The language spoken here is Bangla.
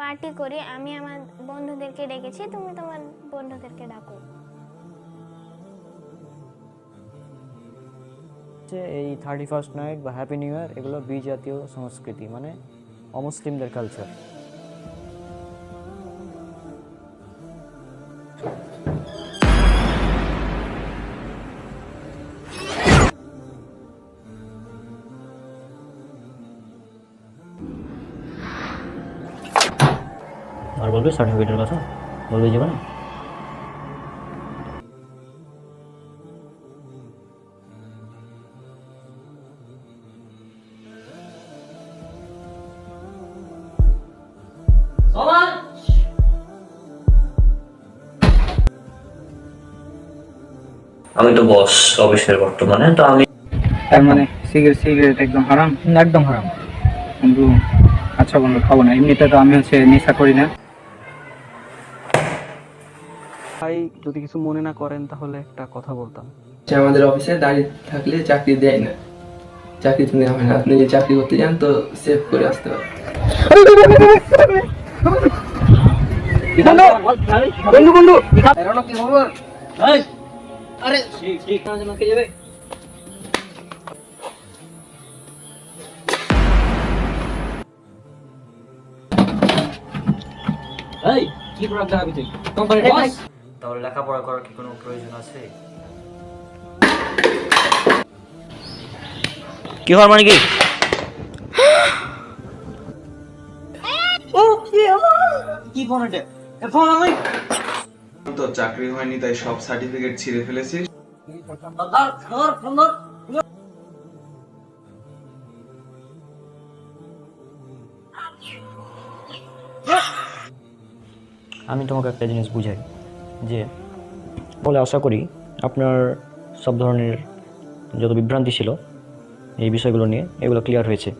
পার্টি করি, আমি আমার বন্ধুদেরকে ডেকেছি, তুমি তোমার বন্ধুদেরকে ডাকো। এই 31st নাইট বা হ্যাপি নিউ ইয়ার এগুলো বিজাতীয় সংস্কৃতি, মানে অমুসলিমদের কালচার। আর বলবে সার্টিফিকেটের কথা বলবে যাবে না। আমি তো বস অফিসের বর্তমানে, তো আমি তার মানে সিগারেট একদম হারাম? একদম হারাম বন্ধু। আচ্ছা বন্ধু, খাবো না। এমনিতে তো আমি নেশা করি না। ভাই যদি কিছু মনে না করেন তাহলে একটা কথা বলতাম। যে আমাদের অফিসে দাঁড়িয়ে থাকলে চাকরি দেয় না, চাকরি তো নেওয়া হয় না। আপনি যদি চাকরি করতে যান তো সেভ করে আসতে পারেন। তাহলে লেখাপড়া করার কি কোনো প্রয়োজন আছে? কি হওয়ার মানে কি? তো চাকরি হয়নি তাই সব সার্টিফিকেট ছিঁড়ে ফেলেছিস। আমি তোমাকে একটা জিনিস বুঝাই যে বলে আশা করি আপনার সব ধরনের যত বিভ্রান্তি ছিল এই বিষয়গুলো নিয়ে এগুলো ক্লিয়ার হয়েছে।